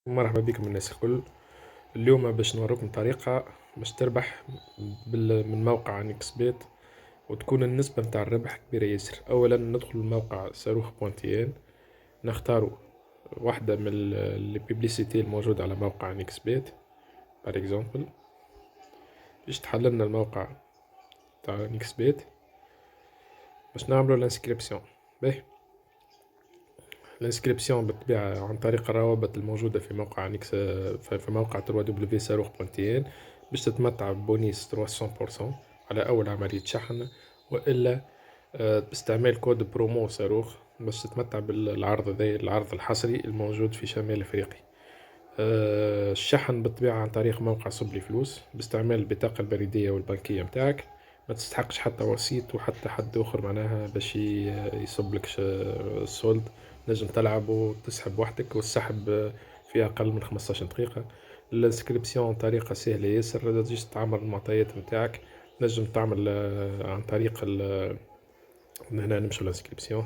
مرحبا بكم الناس الكل. اليوم باش نوريكم طريقة باش تربح من موقع نيكس بيت، وتكون النسبة متاع الربح كبيرة ياسر. أولا ندخل الموقع صاروخ بوانتيين، نختاروا واحدة من البيبليسيتي الموجودة على موقع نيكس بيت بار اكزومبل، باش تحللنا الموقع تاع نيكس بيت باش نعملو الانسكريبسيون. باهي، الانسكريبسيون بالطبيعة عن طريق الروابط الموجودة في موقع نيكس، في موقع www.صاروخ.tn، باش تتمتع ببونيس 300% على أول عملية شحن، وإلا باستعمال كود برومو صاروخ باش تتمتع بالعرض ذي، العرض الحصري الموجود في شمال أفريقيا. الشحن بالطبيعة عن طريق موقع صب لي فلوس باستعمال البطاقة البريدية والبنكية متاعك، ما تستحقش حتى وسيط وحتى حد اخر معناها باش يصب لك السولد. نجم تلعب وتسحب وحدك، والسحب في اقل من 15 دقيقة. الانسكريبسيون طريقة سهلة ياسر، تجيش تعمر المعطيات متاعك. نجم تعمل عن طريق من هنا نمشي الانسكريبسيون،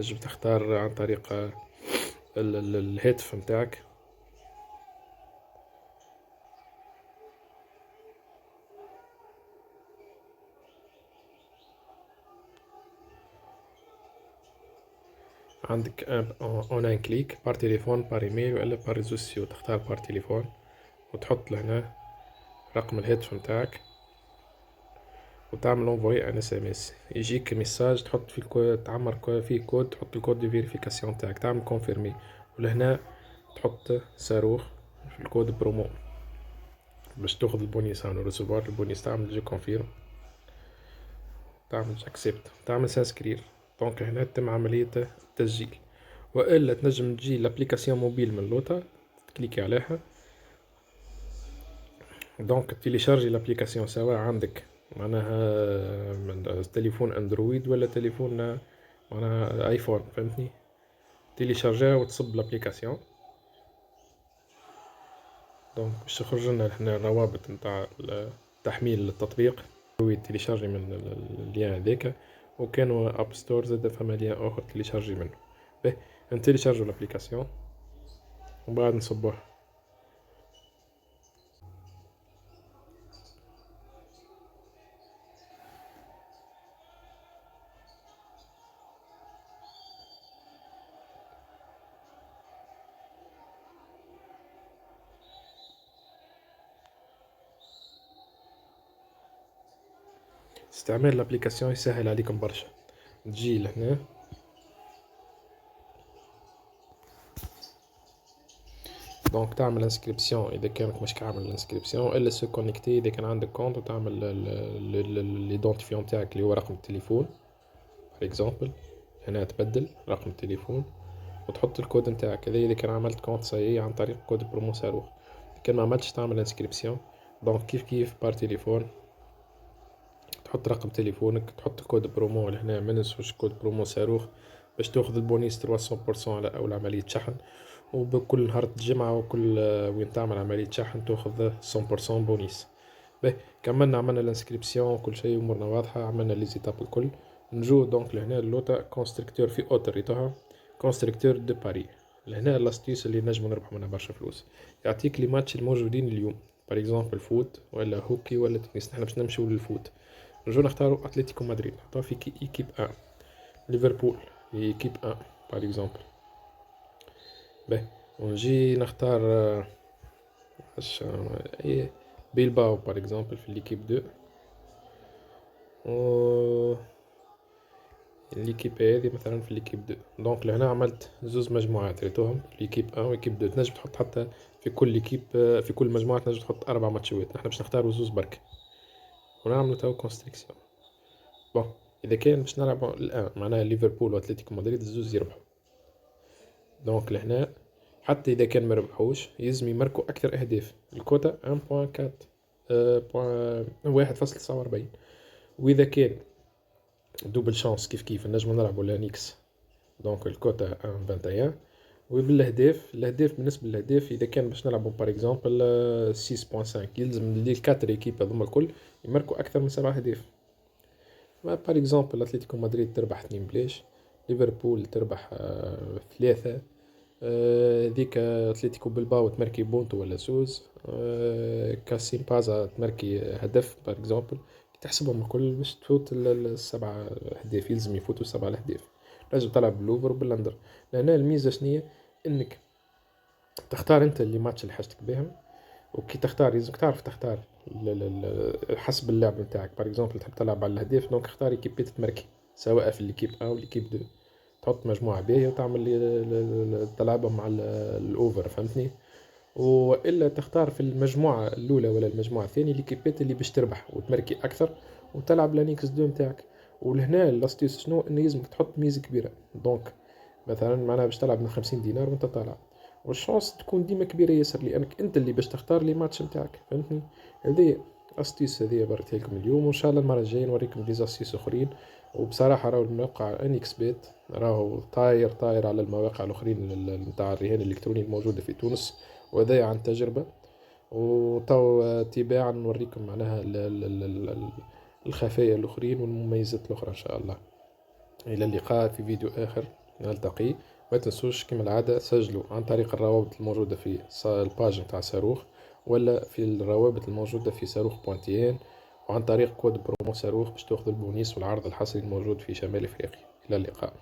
نجم تختار عن طريق الهاتف متاعك. عندك اون ان كليك بار تليفون بار ايميل ولا بار ريزو سوسيو، تختار بار تليفون وتحط لهنا رقم الهاتف متاعك وتعمل انفوي ان اس ام اس، يجيك ميساج تحط فيه الكود، تعمر فيه كود، تحط الكود دو فيريفيكاسيون تاعك، تعمل كونفيرمي، ولهنا تحط صاروخ في الكود برومو باش تاخذ البونيس او ريسيفوار البونيس. تعمل جو كونفيرم، تعمل اكسبت، تعمل سانسكرير. دونك هنا تتم عملية التسجيل. والا تنجم تجي لابليكاسيون موبيل من لوطا تكليكي عليها، دونك تيليشارجي لابليكاسيون سواء عندك معناها من تليفون اندرويد ولا تليفون معناها ايفون، فهمتني؟ تيليشارجيها وتصب لابليكاسيون. دونك باش تخرج لنا هنا الروابط نتاع تحميل التطبيق، تيليشارجي من اللين هذاك، وكانوا اب ستور زاد فما لين اخر تيليشارجي منه. باهي، نتيليشارجو لابليكاسيون ومن بعد نصبوه. استعمال الابليكاسيون يسهل عليكم برشا. تجي لهنا دونك تعمل انسكريبسيون اذا كانك مش عامل الانسكريبسيون، الا سو كونيكتي اذا كان عندك كونت، وتعمل ليدونتيفيون تاعك اللي هو رقم التليفون بار اكزومبل. هنا تبدل رقم التليفون وتحط الكود نتاعك، هذا اذا كان عملت كونت صحيح عن طريق كود برومو صاروخ. كان ما عملتش تعمل انسكريبسيون، دونك كيف بار تليفون تحط رقم تليفونك، تحط الكود برومو لهنا، ما ننسوش كود برومو صاروخ باش تاخذ البونيس 300% على اول عملية شحن. وبكل نهار الجمعة وكل وين تعمل عملية شحن تاخذ 100% بونيس. باهي، كملنا عملنا الانسكريبسيون وكل شيء امورنا واضحة، عملنا لي زيتاب الكل. نجو دونك لهنا اللوطا كونستركتور في اوتوريتها، كونستركتور دو باري. لهنا الاستيس اللي نجمو نربحو منها برشا فلوس، يعطيك لي ماتش الموجودين اليوم، بار اكزومبل فوت ولا هوكي ولا تنس. نحنا باش نمشيو للفوت، نجو نختارو اتلتيكو مدريد، نحطوه في ايكيب ان، ليفربول ايكيب ان بار اكزومبل. باهي، ونجي نختار ايه بيلباو بار اكزومبل في ليكيب دو، و ليكيب هذه مثلا في ليكيب دو. دونك لهنا عملت زوز مجموعات ريتوهم ليكيب ان ويكيب دو. تنجم تحط حتى في كل ليكيب، في كل مجموعة تنجم تحط 4 ماتشات، نحنا باش نختارو زوز برك ونعملو تو كونستريكسيون. بون، اذا كان باش نلعبو الان معناها ليفربول واتلتيكو مدريد الزوز يربحو، دونك لهنا حتى اذا كان مربحوش يلزم يماركو اكثر اهداف. الكوتا 1.4 1.49. واذا كان دوبل شانس كيف نجمو نلعبو لانيكس، دونك الكوتا 1.21. وبالاهداف، الاهداف بالنسبه للاهداف اذا كان باش نلعبو بار اكزومبل 6.5، يلزم لي الكاتر ايكيب هذوما الكل يماركو اكثر من 7 اهداف. بار اكزومبل اتلتيكو مدريد تربح 2 بلاش، ليفربول تربح 3، ذيك اتلتيكو بلباو تماركي بونتو ولا سوز، كاسين بازا تماركي هدف بار اكزومبل. تحسبهم الكل باش تفوت السبعة أهداف، يلزم يفوتوا 7 أهداف. لازم تلعب بالأوفر وبالأندر، لأن الميزة شنية؟ إنك تختار أنت اللي ماتش اللي حاجتك بهم. وكي تختار لازمك تعرف تختار حسب اللعب نتاعك. بار اكزومبل تحب تلعب على الأهداف، دونك اختار ايكيبي تتمركي، سواء في الإيكيب أو الإيكيب 2. تحط مجموعة باهية وتعمل تلعبهم مع الأوفر، فهمتني؟ والا تختار في المجموعه الاولى ولا المجموعه الثانيه ليكيبات اللي باش تربح وتمركي اكثر، وتلعب لانيكس دو نتاعك. ولهنا لاستيس شنو؟ ان لازمك تحط ميزه كبيره. دونك مثلا معناها باش تلعب من 50 دينار وانت طالع، والشانس تكون ديما كبيره ياسر، لانك انت اللي باش تختار لي ماتش نتاعك، فهمتني؟ هذه استيس هذه بريتها لكم اليوم، وان شاء الله المره الجايه نوريكم دي استيس اخرين. وبصراحه راهو الموقع انيكس بيت راهو طاير على المواقع الاخرين نتاع الرهان الالكتروني الموجوده في تونس، وهذا عن تجربة. وتو تباعا نوريكم معناها الخفايا الأخرين والمميزات الأخرى إن شاء الله. إلى اللقاء في فيديو آخر، نلتقي. ما تنسوش كما العادة سجلوا عن طريق الروابط الموجودة في الباج نتاع صاروخ، ولا في الروابط الموجودة في صاروخ بوانتيان، وعن طريق كود برومو صاروخ باش تاخذ البونيس والعرض الحصري الموجود في شمال افريقيا. الى اللقاء.